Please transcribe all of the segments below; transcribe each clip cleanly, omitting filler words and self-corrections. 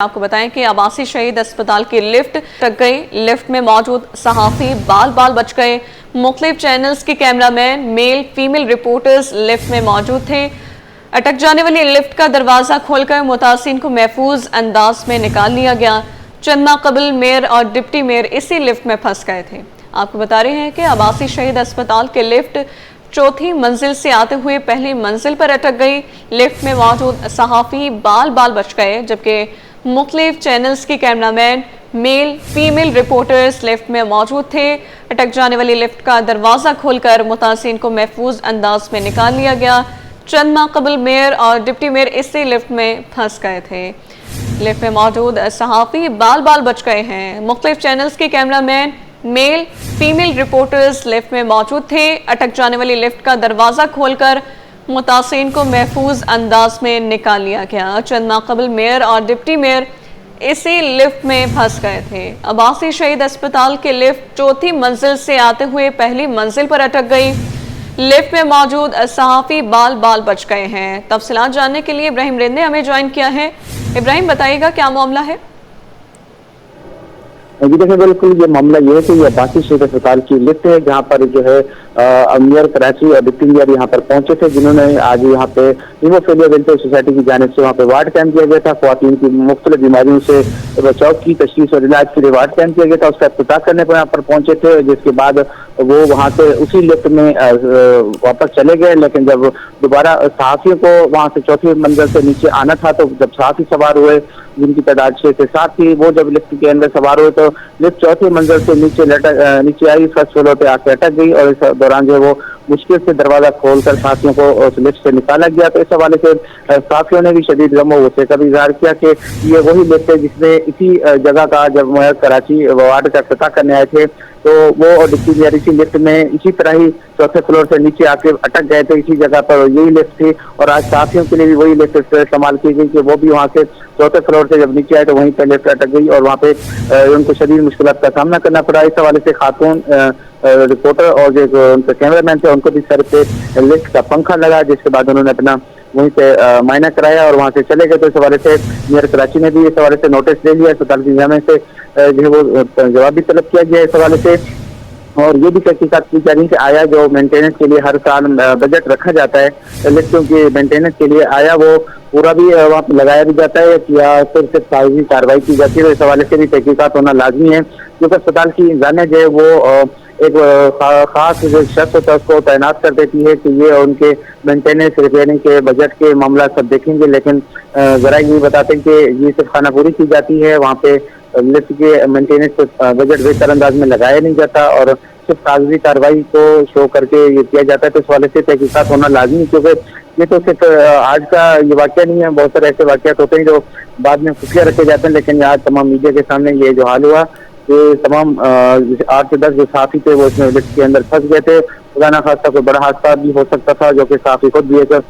आपको बताएं कि आबासी शहीद अस्पताल की लिफ्ट टक गई। लिफ्ट में मौजूद सहाफी बाल बाल बच गए। मुख्तलिफ चैनल्स के cameraman male female reporters lift में मौजूद थे। अटक जाने वाली लिफ्ट का दरवाजा खोलकर मुतासिन को महफूज अंदाज में निकाल लिया गया। चंद माह कबल मेयर और डिप्टी मेयर इसी लिफ्ट में फंस गए थे। आपको बता रहे हैं कि आबासी शहीद अस्पताल के लिफ्ट चौथी मंजिल से आते हुए पहली मंजिल पर अटक गई। लिफ्ट में मौजूद सहाफी बाल बाल बच गए, जबकि मुख्तलिफ चैनल्स के cameraman male female reporters lift में मौजूद थे। अटक जाने वाली लिफ्ट का दरवाजा खोलकर मुतासिन को महफूज अंदाज में निकाल लिया गया। चंद माह कबल मेयर और डिप्टी मेयर इसी लिफ्ट में फंस गए थे। लिफ्ट में मौजूद सहाफी बाल बाल बच गए हैं। मुख्तलिफ चैनल्स के cameraman male female reporters lift में मौजूद थे। अटक जाने वाली लिफ्ट का दरवाजा खोलकर मुतासिन को महफूज अंदाज में निकाल लिया गया। चंद माह कबल मेयर और डिप्टी मेयर इसी लिफ्ट में फंस गए थे। आबासी शहीद अस्पताल के लिफ्ट चौथी मंजिल से आते हुए पहली मंजिल पर अटक गई। लिफ्ट में मौजूद सहाफी बाल बाल बच गए हैं। तफसीलात जानने के लिए इब्राहिम रिंद ने हमें ज्वाइन किया है। इब्राहिम, बताइएगा क्या मामला है? जी देखिए, बिल्कुल ये मामला ये है कि ये आबासी शहीद अस्पताल की लिफ्ट है, जहाँ पर जो है मेयर कराची और डिप्टी मेयर यहाँ पर पहुंचे थे, जिन्होंने आज यहाँ पे हीमोफीलिया वेलफेयर सोसाइटी की जानिब से वहाँ पे वार्ड कैंप किया गया था। ख्वातीन की मुख्तलिफ बीमारियों से बचाव की तशखीस और इलाज के लिए वार्ड कैंप किया गया था। उसका इफ्तिताह करने पर यहाँ पर पहुंचे थे, जिसके बाद वो वहाँ से उसी लिफ्ट में वापस चले गए। लेकिन जब दोबारा सहाफियों को वहाँ से चौथी मंजिल से नीचे आना था, तो जब सहाफी सवार हुए जिनकी तादाद 6 से 7 थी, वो जब लिफ्ट के अंदर सवार हुए तो लिफ्ट चौथी मंजिल से नीचे आई, फर्स्ट फ्लोर पे आके अटक गई और इस दौरान जो है वो मुश्किल से दरवाजा खोलकर साथियों को उस लिफ्ट से निकाला गया। तो इस हवाले से साथियों ने भी शदीद गम और गुस्से का भी इजहार किया कि ये वही लिफ्ट है जिसमें इसी जगह का जब कराची वार्ड का इफ्तिताह करने आए थे, तो वो और डिप्टी मेयर इसी लिफ्ट में इसी तरह ही चौथे फ्लोर से नीचे आके अटक गए थे। इसी जगह पर यही लिफ्ट थी और आज साथियों के लिए भी वही लिफ्ट इस्तेमाल की गई कि वो भी वहाँ से चौथे फ्लोर से जब नीचे आए तो वहीं पर लिफ्ट अटक गई और वहाँ पे उनको शदीद मुश्किलात का सामना करना पड़ा। इस हवाले से खातून रिपोर्टर और जो उनके कैमरामैन थे उनको भी सर पे लिफ्ट का पंखा लगा, जिसके बाद उन्होंने अपना वहीं पे मायना कराया और वहाँ से चले गए। तो इस हवाले से मेयर कराची ने भी इस हवाले से नोटिस ले लिया। अस्पताल की इंतजामिया से जो है वो जवाब भी तलब किया गया इस हवाले से। और ये भी तहकीकात की जा रही है कि आया जो मेंटेनेंस के लिए हर साल बजट रखा जाता है लिफ्टों के मेंटेनेंस के लिए, आया वो पूरा भी वहाँ पर लगाया भी जाता है या सिर्फ कागजी कार्रवाई की जाती है। तो इस हवाले से भी तहकीकात होना लाजमी है, क्योंकि अस्पताल की इंतजामिया जो है वो एक खास जो शख्स होता है उसको तैनात कर देती है कि ये उनके मेंटेनेंस रिपेयरिंग के बजट के मामला सब देखेंगे। लेकिन जरा ये बताते हैं कि ये सिर्फ खानापूरी की जाती है, वहाँ पे लिफ्ट के मेंटेनेंस बजट बेहतर अंदाज में लगाया नहीं जाता और सिर्फ कागजी कार्रवाई को शो करके ये किया जाता है। तो इस वाले से तहकीकात होना लाजमी, क्योंकि ये तो सिर्फ आज का ये वाक़या नहीं है, बहुत सारे ऐसे वाक़यात होते हैं जो बाद में खुफिया रखे जाते हैं। लेकिन आज तमाम मीडिया के सामने ये जो हाल हुआ, ये तमाम 8 से 10 जो साथी थे वो इसमें लिफ्ट के अंदर फंस गए थे। खुदा ना खास्ता कोई बड़ा हादसा भी हो सकता था, जो कि साथी खुद भी एक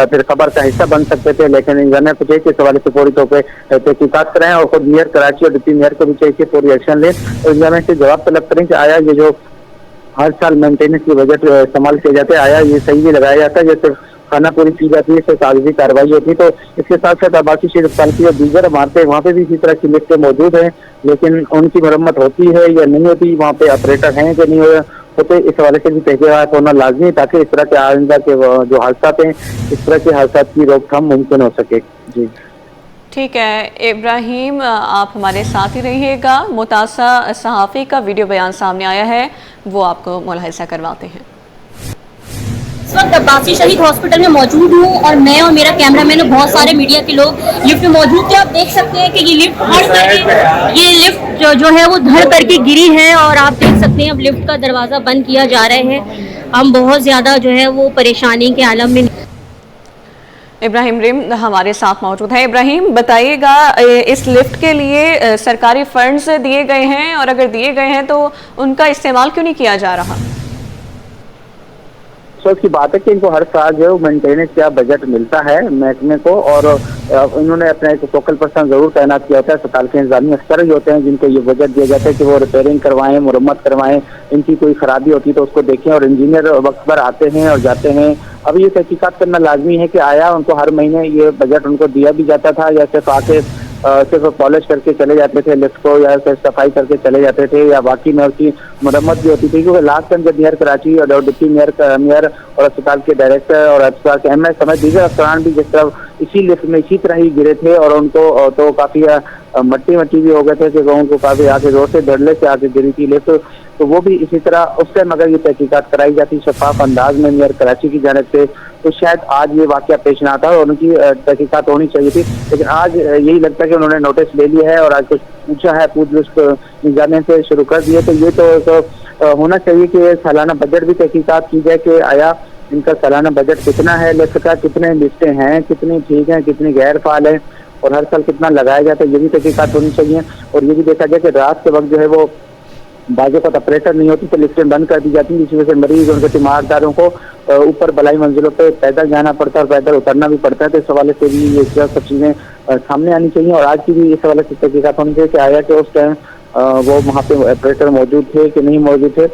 फिर खबर का हिस्सा बन सकते थे। लेकिन इंतजामिया को चाहिए कि इस हवाले से पूरी तौर पर तहकीकात कराएं और खुद मेयर कराची और डिप्टी मेयर को भी चाहिए कि पूरी एक्शन लें और इंतजामिया से जवाब तलब करें कि आया ये जो हर साल मेंटेनेंस की बजट इस्तेमाल किए जाते हैं, आया ये सही भी लगाया जाता है, जैसे खाना पूरी की जाती है, कागजी कार्रवाई होती है। तो इसके साथ साथ आबासी शहीद अस्पताल की दीगर इमारतें वहाँ पे भी इसी तरह की लिफ्टें मौजूद हैं, लेकिन उनकी मरम्मत होती है या नहीं होती, वहाँ पे ऑपरेटर हैं कि नहीं होते, इस हवाले से भी तहकीकात होना लाजमी है, ताकि इस तरह के आइंदा के जो हादसा हैं, इस तरह के हादसा की रोकथाम मुमकिन हो सके। जी ठीक है इब्राहिम, आप हमारे साथ ही रहिएगा। मुतासा सहाफ़ी का वीडियो बयान सामने आया है, वो आपको मुलाहिजा करवाते हैं। इस वक्त अब्बासी शहीद हॉस्पिटल में मौजूद हूँ और मैं और मेरा कैमरामैन और बहुत सारे मीडिया के लोग लिफ्ट में मौजूद थे। आप देख सकते हैं कि ये लिफ्ट जो है वो धड़ करके गिरी है और आप देख सकते हैं अब लिफ्ट का दरवाज़ा बंद किया जा रहा है। हम बहुत ज़्यादा जो है वो परेशानी के आलम में। इब्राहिम रिम हमारे साथ मौजूद है। इब्राहिम, बताइएगा इस लिफ्ट के लिए सरकारी फंड्स दिए गए हैं और अगर दिए गए हैं तो उनका इस्तेमाल क्यों नहीं किया जा रहा? की बात है कि इनको हर साल जो मेंटेनेंस का बजट मिलता है महकमे को और इन्होंने अपना एक फोकल पर्सन जरूर तैनात किया होता है। अस्पताल के इंतजामी अफसर ही होते हैं जिनको ये बजट दिया जाता है कि वो रिपेयरिंग करवाएं, मुरम्मत करवाएं, इनकी कोई खराबी होती है तो उसको देखें और इंजीनियर वक्त पर आते हैं और जाते हैं। अब ये तहकीकात करना लाजमी है कि आया उनको हर महीने ये बजट उनको दिया भी जाता था या सिर्फ आके सिर्फ पॉलिश करके चले जाते थे लिफ्ट को, या सिर्फ सफाई करके चले जाते थे, या बाकी में उसकी मरम्मत भी होती थी। क्योंकि लास्ट टाइम जब मेयर कराची और डिप्टी मेयर और अस्पताल के डायरेक्टर और अस्पताल के एमएस समेत दीगर अफसरान भी जिस तरह इसी लिफ्ट में इसी तरह ही गिरे थे और उनको तो काफी मट्टी भी हो गए थे कि उनको काफी आगे जोर से धड़ल्ले से आगे गिरी थी लिफ्ट। तो वो भी इसी तरह उस टाइम अगर ये तहकीकात कराई जाती शफाफ अंदाज में मेयर कराची की जानिब से, तो शायद आज ये वाकया पेश ना आता और उनकी तहकीकात होनी चाहिए थी। लेकिन आज यही लगता है कि उन्होंने नोटिस ले लिया है और आज कुछ पूछा है, पूछताछ जाने से शुरू कर दिए। तो ये तो होना चाहिए कि सालाना बजट भी तहकीकात की जाए कि आया इनका सालाना बजट कितना है लिफ्ट का, कितने लिफ्टें हैं, कितनी ठीक हैं, कितनी गैर फाल है और हर साल कितना लगाया जाता है, ये भी तहकीकात होनी चाहिए। और ये भी देखा जाए कि रात के वक्त जो है वो बाजू का ऑपरेटर नहीं होती तो लिफ्टें बंद कर दी जाती, जिस वजह से मरीज उनके तीमारदारों को ऊपर बलाई मंजिलों पे पैदल जाना पड़ता है और पैदल उतरना भी पड़ता है। तो इस हवाले से भी ये सब चीजें सामने आनी चाहिए। और आज की भी इस हवाले से तहकीकात होनी चाहिए कि आया कि उस टाइम वो वहाँ पे ऑपरेटर मौजूद थे कि नहीं मौजूद थे।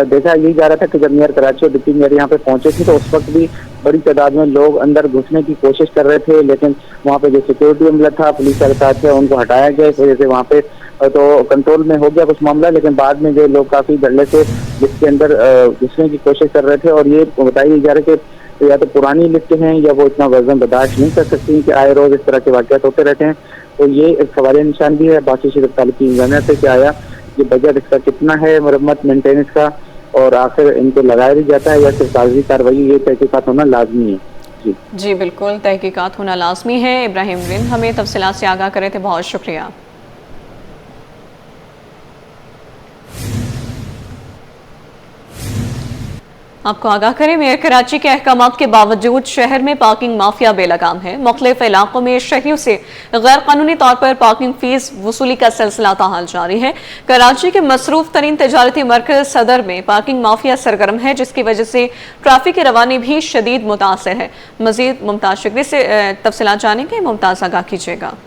देखा यही जा रहा था कि जब मेयर कराची और डिप्टी मेयर यहाँ पे पहुंचे थे तो उस वक्त भी बड़ी तादाद में लोग अंदर घुसने की कोशिश कर रहे थे, लेकिन वहाँ पे जो सिक्योरिटी अमला था, पुलिस अधिकारी थे, उनको हटाया गया। इस वजह से वहाँ पे तो कंट्रोल में हो गया कुछ मामला, लेकिन बाद में जो लोग काफी धड़ल्ले से लिफ्ट के अंदर घुसने की कोशिश कर रहे थे। और ये बताया जा रहा है कि या तो पुरानी लिफ्ट हैं या वो इतना वजन बर्दाश्त नहीं कर सकती कि आए रोज इस तरह के वाक़यात होते रहते हैं। तो ये एक सवालिया निशान भी है बाकी शरीफ ताल्लुक की इंतजामिया से कि आया ये बजट इसका कितना है मरम्मत मेंटेनेंस का, और आखिर इनको लगाया भी जाता है या सिर्फ कागजी कार्रवाई, ये तहकीकात होना लाजमी है। जी बिल्कुल, तहकीकात होना लाजमी है। इब्राहिम रिंद हमें तफसीलात से आगाह करे थे, बहुत शुक्रिया। आपको आगाह करें, मेयर कराची के अहकामात के बावजूद शहर में पार्किंग माफिया बेलगाम है। मुख्तलिफ इलाकों में शहरियों से गैर कानूनी तौर पर पार्किंग फीस वसूली का सिलसिला ताहाल जारी है। कराची के मसरूफ तरीन तजारती मरकज सदर में पार्किंग माफिया सरगर्म है, जिसकी वजह से ट्रैफिक की रवानी भी शदीद मुतासर है। मजीद मुमताज शिकरी से तफसीलात जानेंगे। मुमताज आगाह कीजिएगा।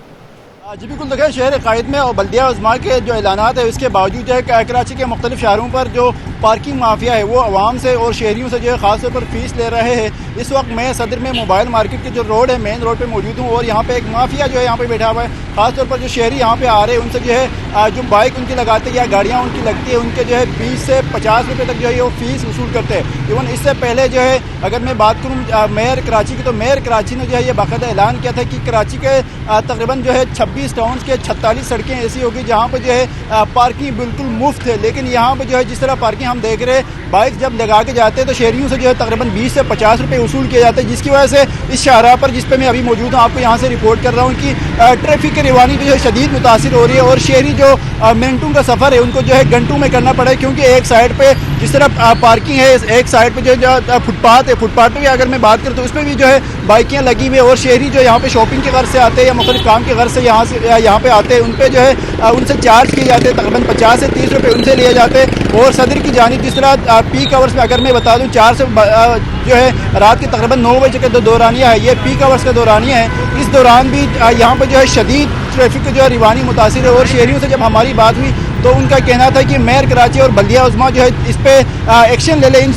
जी बिल्कुल, देखिए शहर कायद में और बल्दिया उज़्मा के जो ऐलानात है उसके बावजूद जो है कराची के मुख्तलिफ शहरों पर जो पार्किंग माफिया है वो आवाम से और शहरियों से जो है ख़ास तौर पर फीस ले रहे हैं। इस वक्त मैं सदर में मोबाइल मार्केट के जो रोड है मेन रोड पे मौजूद हूँ और यहाँ पे एक माफिया जो है यहाँ पे बैठा हुआ है। ख़ास तौर पर जो शहरी यहाँ पे आ रहे हैं उनसे जो है जो बाइक उनकी लगाते हैं या गाड़ियाँ उनकी लगती है उनके जो है 20 से 50 रुपये तक जो है वो फीस वसूल करते हैं। इवन इससे पहले जो है अगर मैं बात करूँ मेयर कराची की, तो मेयर कराची ने जो है ये बाकायदा ऐलान किया था कि कराची के तकरीबन जो है 26 टाउन के 46 सड़कें ऐसी होगी जहाँ पर जो है पार्किंग बिल्कुल मुफ्त है। लेकिन यहाँ पर जो है जिस तरह पार्किंग हम देख रहे हैं, बाइक जब लगा के जाते हैं तो शहरियों से जो है तकरीबन 20 से 50 रुपये वसूल किए जाते हैं, जिसकी वजह से इस शाहराह पर जिस पे मैं अभी मौजूद हूँ आपको यहाँ से रिपोर्ट कर रहा हूँ कि ट्रैफिक की रवानी जो है शदीद मुतासिर हो रही है और शहरी जो मिनटों का सफ़र है उनको जो है घंटों में करना पड़ा है। क्योंकि एक साइड पे जिस तरह पार्किंग है, एक साइड पे जो फुटपाथ है, फुटपाथ पे भी अगर मैं बात करूँ तो उसमें भी जो है बाइकें लगी हुई है और शहरी जो यहाँ पे शॉपिंग के घर से आते हैं या मुख्तलिफ काम के घर से यहाँ पे आते हैं, उन पर जो है उनसे चार्ज किए जाते हैं, तकरीबन 50 से 30 रुपये उनसे लिए जाते हैं। और सदर की जानिब जिस तरह पीक आवर्स में अगर मैं बता दूँ 4 से जो है रात के तकरीबन 9 बजे का जो दौरानिया है, ये पीक आवर्स का दौरानिया है। इस दौरान भी यहाँ पर जो है शदीद ट्रैफिक जो है रवानी मुतासिर है। और शहरियों से जब हमारी बात हुई तो उनका कहना था कि मेयर कराची और बल्दिया उज़्मा जो है इस पर एक्शन ले लें इन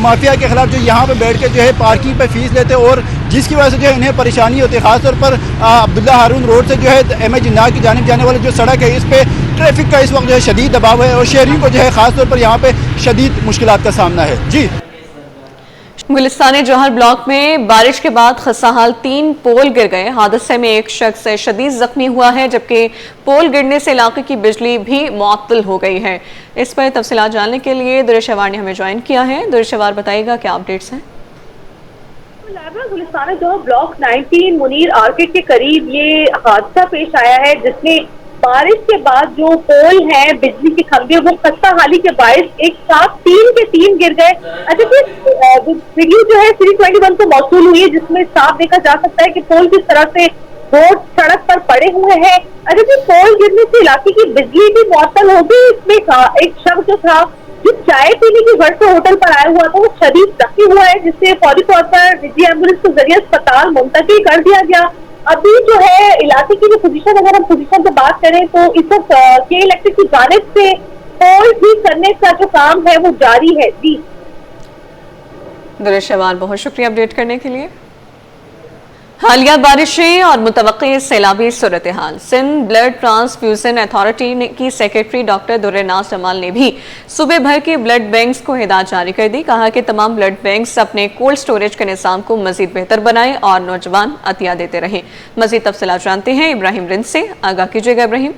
माफिया के खिलाफ जो यहाँ पे बैठ के जो है पार्किंग पे फीस लेते और जिसकी वजह से जो है इन्हें परेशानी होती है। खासतौर पर अब्दुल्ला हारून रोड से जो है एम ए जिन्ना की जानिब जाने वाली जो सड़क है इस पर ट्रैफिक का इस वक्त जो है शदीद दबाव है और शहरियों को जो है खासतौर पर यहाँ पे शदीद मुश्किलात का सामना है। जी, गुलिस्तान जौहर ब्लॉक में बारिश के बाद खस्ताहाल 3 पोल गिर गए। हादसे में एक शख्स शदीद जख्मी हुआ है, जबकि पोल गिरने से इलाके की बिजली भी मुअत्तल हो गई है। इस पर तफसीलात जानने के लिए दुरेशवार ने हमें ज्वाइन किया है। दुरेशवार बताइएगा क्या अपडेट्स हैं। गुलिस्तान जौहर ब्लॉक 19 मुनीर आर्किड के करीब ये हादसा पेश आया है, जिसमें बारिश के बाद जो पोल है, बिजली के खंभे, वो खस्ता हाली के बायस एक साथ 3 के 3 गिर गए। अच्छा, वीडियो जो है सीरीज 21 को मौसूल हुई है, जिसमें साफ देखा जा सकता है कि पोल किस तरह से रोड सड़क पर पड़े हुए हैं। अच्छा जी, पोल गिरने से इलाके की बिजली भी मुअत्तल हो गई। इसमें एक शख्स जो था जो चाय पीने की घर से होटल पर आया हुआ था वो शदीद जख्मी हुआ है, जिससे फौरी तौर पर निजी एम्बुलेंस के जरिए अस्पताल मुंतकिल कर दिया गया। अभी जो है इलाके की जो पोजीशन, अगर हम पोजीशन पे बात करें तो इस वक्त के इलेक्ट्रिक की जानिब से पोल ठीक करने का जो काम है वो जारी है। जी दुरेशवार, बहुत शुक्रिया अपडेट करने के लिए। हालिया बारिशें और मुतवक्की सैलाबी सूरत हाल। सिंध ब्लड ट्रांसफ्यूजन अथॉरिटी की सेक्रेटरी डॉक्टर दुर्रेनाज जमाल ने भी सूबे भर के ब्लड बैंक्स को हिदायत जारी कर दी। कहा कि तमाम ब्लड बैंक्स अपने कोल्ड स्टोरेज के निज़ाम को मजीद बेहतर बनाएं और नौजवान अतिया देते रहें। मजीद तफसीलात जानते हैं इब्राहिम रिंद से। आगाह कीजिएगा इब्राहिम।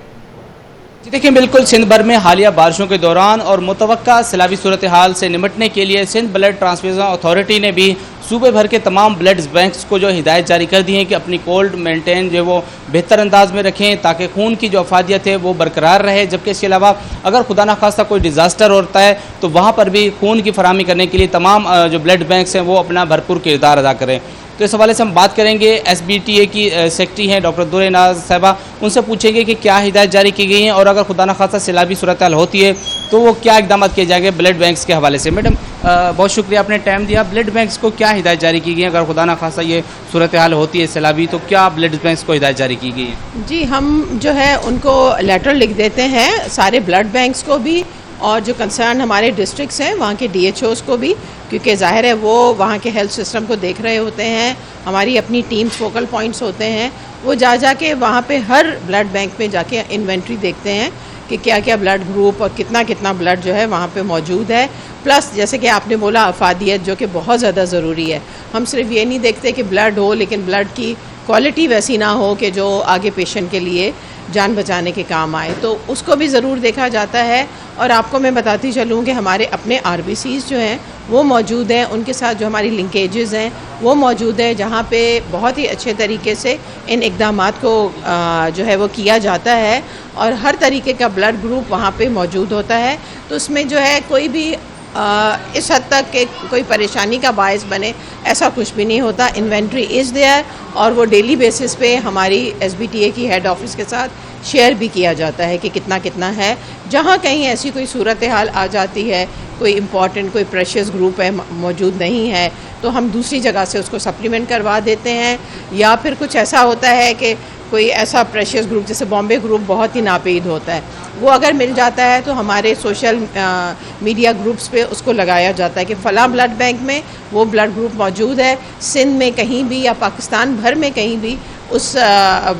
जी देखिए, बिल्कुल सिंध भर में हालिया बारिशों के दौरान और मुतवक्का सैलाबी सूरत हाल से निपटने के लिए सिंध ब्लड ट्रांसफ्यूजन अथॉरिटी ने भी सूबे भर के तमाम ब्लड बैंक्स को जो हिदायत जारी कर दी है कि अपनी कोल्ड मेंटेन जो वो बेहतर अंदाज में रखें ताकि खून की जो अफादियत है वो बरकरार रहे। जबकि इसके अलावा अगर खुदा न खास्ता कोई डिज़ास्टर होता है तो वहाँ पर भी खून की फराहमी करने के लिए तमाम जो ब्लड बैंक्स हैं वो अपना भरपूर किरदार अदा करें। तो इस हवाले से हम बात करेंगे SBTA की सेक्रेटरी हैं डॉक्टर दुर्रेनाज साहिबा, उनसे पूछेंगे कि क्या हिदायत जारी की गई हैं और अगर खुदा न खास्ता सैलाबी सूरत हाल होती है तो वो क्या इकदाम किए जाएंगे ब्लड बैंक्स के हवाले से। मैडम बहुत शुक्रिया आपने टाइम दिया। ब्लड बैंक्स को क्या हिदायत जारी की गई है, अगर खुदा न खास्ता ये सूरत हाल होती है सैलाबी तो क्या ब्लड बैंक्स को हिदायत जारी की गई है? जी, हम जो है उनको लेटर लिख देते हैं सारे ब्लड बैंक्स को भी और जो कंसर्न हमारे डिस्ट्रिक्ट्स हैं वहाँ के DHOs को भी, क्योंकि ज़ाहिर है वो वहाँ के हेल्थ सिस्टम को देख रहे होते हैं। हमारी अपनी टीम्स फोकल पॉइंट्स होते हैं, वो जा के वहाँ पे हर ब्लड बैंक में जाके इन्वेंट्री देखते हैं कि क्या क्या ब्लड ग्रुप और कितना कितना ब्लड जो है वहाँ पे मौजूद है। प्लस जैसे कि आपने बोला अफादियत जो कि बहुत ज़्यादा ज़रूरी है। हम सिर्फ ये नहीं देखते कि ब्लड हो लेकिन ब्लड की क्वालिटी वैसी ना हो कि जो आगे पेशेंट के लिए जान बचाने के काम आए, तो उसको भी ज़रूर देखा जाता है। और आपको मैं बताती चलूँ कि हमारे अपने RBCs जो हैं वो मौजूद हैं, उनके साथ जो हमारी लिंकेजेस हैं वो मौजूद है, जहाँ पे बहुत ही अच्छे तरीके से इन इक़दामात को जो है वो किया जाता है और हर तरीके का ब्लड ग्रुप वहाँ पे मौजूद होता है। तो उसमें जो है कोई भी इस हद तक कि कोई परेशानी का बायस बने ऐसा कुछ भी नहीं होता। इन्वेंट्री इज़ देयर और वो डेली बेसिस पे हमारी SBTA की हेड ऑफिस के साथ शेयर भी किया जाता है कि कितना कितना है। जहाँ कहीं ऐसी कोई सूरत हाल आ जाती है, कोई इम्पॉर्टेंट कोई प्रेशियस ग्रुप है मौजूद नहीं है, तो हम दूसरी जगह से उसको सप्लीमेंट करवा देते हैं। या फिर कुछ ऐसा होता है कि कोई ऐसा प्रेशियस ग्रुप जैसे बॉम्बे ग्रुप बहुत ही नापीद होता है, वो अगर मिल जाता है तो हमारे सोशल मीडिया ग्रुप्स पे उसको लगाया जाता है कि फ़लाँ ब्लड बैंक में वो ब्लड ग्रुप मौजूद है। सिंध में कहीं भी या पाकिस्तान भर में कहीं भी उस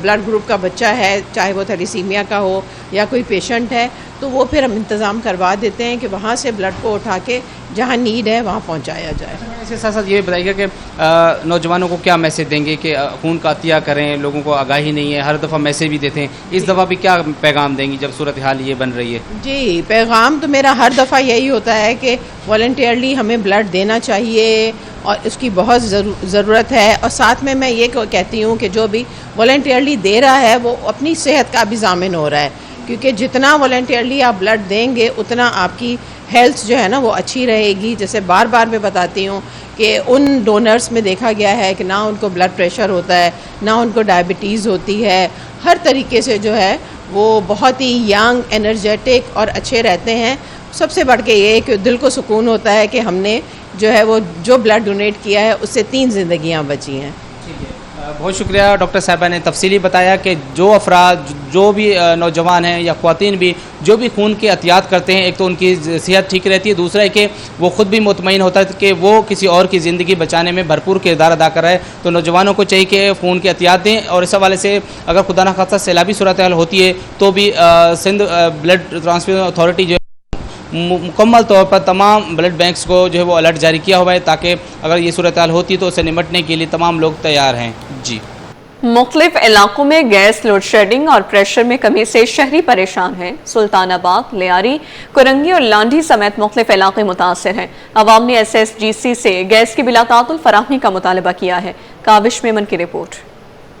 ब्लड ग्रुप का बच्चा है, चाहे वो थैलेसीमिया का हो या कोई पेशेंट है, तो वो फिर हम इंतज़ाम करवा देते हैं कि वहाँ से ब्लड को उठा के जहाँ नीड है वहाँ पहुँचाया जाए। इसके साथ साथ ये बताइएगा कि नौजवानों को क्या मैसेज देंगे कि खून का अतिया करें, लोगों को आगाही नहीं है, हर दफ़ा मैसेज भी देते हैं, इस दफ़ा भी क्या पैगाम देंगी जब सूरत हाल ये बन रही है? जी, पैगाम तो मेरा हर दफ़ा यही होता है कि वॉलंटियरली हमें ब्लड देना चाहिए और इसकी बहुत ज़रूरत है। और साथ में मैं ये कहती हूँ कि जो भी वॉलंटियरली दे रहा है वो अपनी सेहत का भी ज़ामिन हो रहा है, क्योंकि जितना वॉलंटियरली आप ब्लड देंगे उतना आपकी हेल्थ जो है ना वो अच्छी रहेगी। जैसे बार बार मैं बताती हूँ कि उन डोनर्स में देखा गया है कि ना उनको ब्लड प्रेशर होता है, ना उनको डायबिटीज़ होती है, हर तरीके से जो है वो बहुत ही यंग, एनर्जेटिक और अच्छे रहते हैं। सबसे बढ़ के ये कि दिल को सुकून होता है कि हमने जो है वो जो ब्लड डोनेट किया है उससे 3 ज़िंदगियाँ बची हैं। बहुत शुक्रिया डॉक्टर साहिबा ने तफसीली बताया कि जो अफराद जो भी नौजवान हैं या ख़वातीन भी जो भी खून के एहतियात करते हैं, एक तो उनकी सेहत ठीक रहती है, दूसरा है कि वो ख़ुद भी मुतमईन होता है कि वो किसी और की ज़िंदगी बचाने में भरपूर किरदार अदा कर रहा है। तो नौजवानों को चाहिए कि खून के एहतियात दें और इस हवाले से अगर खुदा न खास्ता सैलाबी सूरत हाल होती है तो भी सिंध ब्लड ट्रांसफ्यूजन अथॉरिटी जो मुकम्मल तौर पर तमाम ब्लड बैंक्स को जो है वो अलर्ट जारी किया हुआ है ताकि अगर ये सूरत हाल होती तो उससे निपटने के लिए तमाम लोग तैयार हैं। जी, मुख्तलिफ इलाकों में गैस लोड शेडिंग और प्रेशर में कमी से शहरी परेशान हैं। सुल्तानाबाद, लियारी, कुरंगी और लांडी समेत मुख्तलिफ इलाके मुतासर हैं। अवाम ने SSGC से गैस की बिलातातुल फराहमी का मुतालबा किया है। काविश मेमन की रिपोर्ट।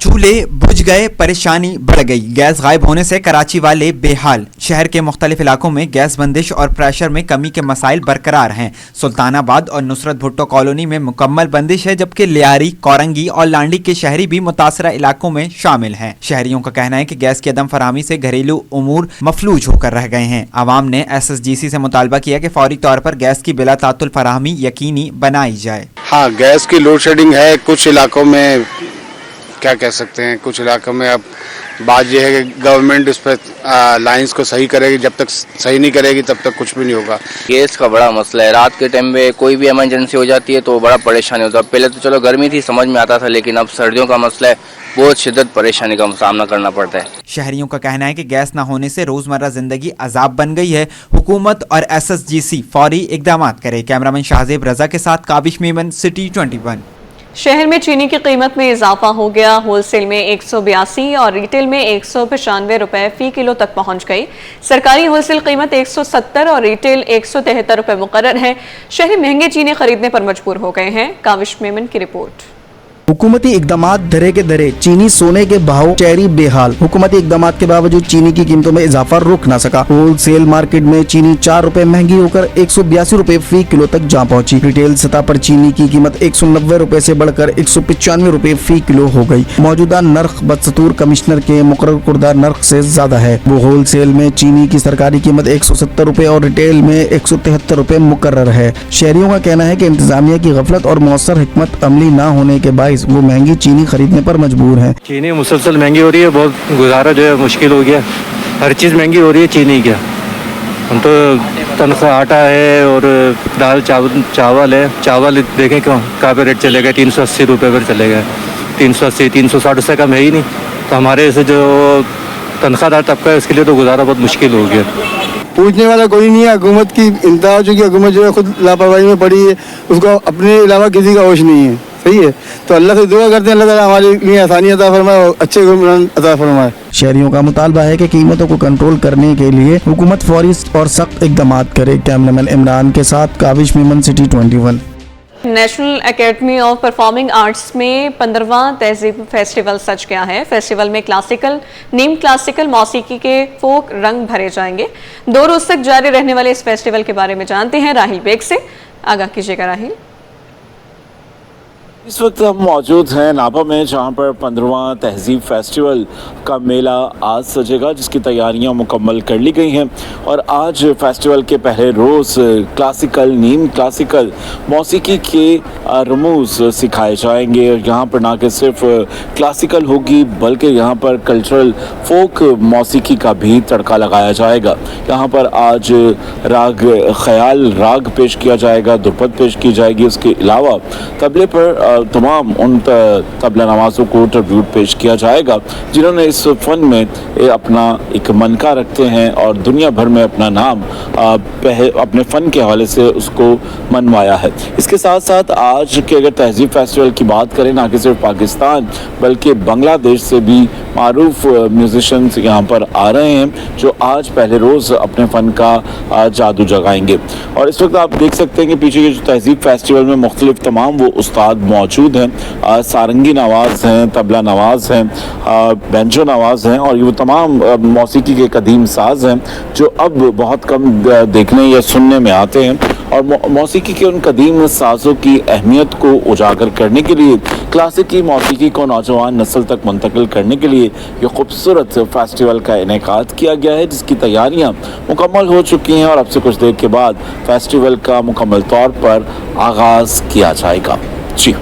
चूल्हे बुझ गए, परेशानी बढ़ गई। गैस गायब होने से कराची वाले बेहाल। शहर के मुख्तलिफ इलाकों में गैस बंदिश और प्रेशर में कमी के मसाइल बरकरार हैं। सुल्तानाबाद और नुसरत भुट्टो कॉलोनी में मुकम्मल बंदिश है, जबकि लियारी, कोरंगी और लांडी के शहरी भी मुतासरा इलाकों में शामिल हैं। शहरियों का कहना है कि गैस की अदम फराहमी से घरेलू उमूर मफलूज होकर रह गए हैं। आवाम ने SSGC से मुतालबा किया कि फौरी तौर पर गैस की बिलातातुल फराहमी यकीनी बनाई जाए। हाँ, गैस की लोड शेडिंग है, कुछ इलाकों में क्या कह सकते हैं, कुछ इलाकों में अब बात यह है कि गवर्नमेंट उस पर लाइंस को सही करेगी, जब तक सही नहीं करेगी तब तक कुछ भी नहीं होगा। गैस का बड़ा मसला है, रात के टाइम में कोई भी इमरजेंसी हो जाती है तो बड़ा परेशानी होता है। पहले तो चलो गर्मी थी समझ में आता था, लेकिन अब सर्दियों का मसला है, बहुत शिद्दत परेशानी का सामना करना पड़ता है। शहरियों का कहना है कि गैस न होने से रोजमर्रा जिंदगी अजाब बन गई है। हुकूमत और SSGC फौरी इकदाम करे। कैमरामैन शाहजेब रजा के साथ काबिश मेमन, सिटी 21। शहर में चीनी की कीमत में इजाफा हो गया। होलसेल में 182 और रिटेल में 195 रुपए फी किलो तक पहुंच गई। सरकारी होलसेल कीमत 170 और रिटेल 173 रुपए मुकर्रर है। शहरी महंगे चीनी खरीदने पर मजबूर हो गए हैं। काविश मेमन की रिपोर्ट। हुकूमती इकदामात धरे के धरे, चीनी सोने के भाव चेहरी बेहाल। हुकूमती इकदामात के बावजूद चीनी की कीमतों में इजाफा रुक ना सका। होलसेल मार्केट में चीनी 4 रुपए महंगी होकर 182 रुपए फी किलो तक जा पहुंची। रिटेल सतह पर चीनी की कीमत 190 रुपए से बढ़कर 195 रुपए फी किलो हो गई। मौजूदा नर्ख बदस्तूर कमिश्नर के मुकर्रर कुर्दा नर्ख से ज्यादा है। वो होलसेल में चीनी की सरकारी कीमत 170 रुपए और रिटेल में 173 रुपए मुकर्रर है। शहरियों का कहना है कि इंतजामिया की गफलत और मौसर हिकमत अमली न होने के बाइस वो महंगी चीनी खरीदने पर मजबूर हैं। चीनी मुसलसल महंगी हो रही है, बहुत गुजारा जो है मुश्किल हो गया। हर चीज़ महंगी हो रही है, चीनी क्या। हम तो तनख्वाह आटा है और दाल चावल है। चावल देखें कहाँ पे रेट चलेगा, 380 रुपये पर चलेगा। 380 360 उससे कम है ही नहीं। तो हमारे ऐसे जो तनख्वाहदार तबका है उसके लिए तो गुजारा बहुत मुश्किल हो गया। पूछने वाला कोई नहीं है। हुकूमत की इंतहा चूँकि हुकूमत जो है खुद लापरवाही में पड़ी है, उसको अपने अलावा किसी का होश नहीं है। सही है, तो अल्लाह से दुआ करते हैं अल्लाह ताला हमारे लिए आसानी अता फरमाए और अच्छे हुक्मरान अता फरमाए। शहरियों का मुतालबा है कि कीमतों को कंट्रोल करने के लिए हुकूमत फौरी और सख्त इकदाम करे। कैमरामैन इमरान के साथ Kavish Memon, City 21। National Academy of Performing Arts में 15वां तहजीब फेस्टिवल सज गया है। फेस्टिवल में क्लासिकल, नीम क्लासिकल मौसीकी के फोक रंग भरे जाएंगे। 2 रोज तक जारी रहने वाले इस फेस्टिवल के बारे में जानते हैं राहिल बेग से। आगाह कीजिएगा राहिल। इस वक्त हम मौजूद हैं नाभा में, जहां पर 15वां तहजीब फेस्टिवल का मेला आज सजेगा, जिसकी तैयारियां मुकम्मल कर ली गई हैं। और आज फेस्टिवल के पहले रोज़ क्लासिकल, नीम क्लासिकल मौसीकी के रमूज सिखाए जाएंगे। और यहाँ पर ना कि सिर्फ क्लासिकल होगी बल्कि यहाँ पर कल्चरल फोक मौसीकी का भी तड़का लगाया जाएगा। यहाँ पर आज राग ख्याल राग पेश किया जाएगा, दुपट पेश की जाएगी। उसके अलावा तबले पर तमाम उन तबला नवाज़ों को ट्रिब्यूट पेश किया जाएगा जिन्होंने इस फ़न में अपना एक मनका रखते हैं और दुनिया भर में अपना नाम अपने फ़न के हवाले से उसको मनवाया है। इसके साथ साथ आज के अगर तहजीब फेस्टिवल की बात करें, ना कि सिर्फ पाकिस्तान बल्कि बांग्लादेश से भी मारूफ म्यूजिशंस यहाँ पर आ रहे हैं जो आज पहले रोज़ अपने फ़न का जादू जगाएंगे। और इस वक्त आप देख सकते हैं कि पीछे के जो तहजीब फेस्टिवल में मुख्तलिफ तमाम वो उस्ताद मौजूद हैं। सारंगी नवाज़ हैं, तबला नवाज़ हैं, बेंजो नवाज़ हैं और ये वो तमाम मौसीकी के कदीम साज हैं जो अब बहुत कम देखने या सुनने में आते हैं। और मौसीकी के उन कदीम साज़ों की अहमियत को उजागर करने के लिए, क्लासिकी मौसीकी को नौजवान नस्ल तक मुंतकिल करने के लिए ये खूबसूरत फेस्टिवल का इनेकाद किया गया है, जिसकी तैयारियां मुकम्मल हो चुकी हैं और अब से कुछ देर के बाद फेस्टिवल का मुकम्मल तौर पर आगाज़ किया जाएगा। जी।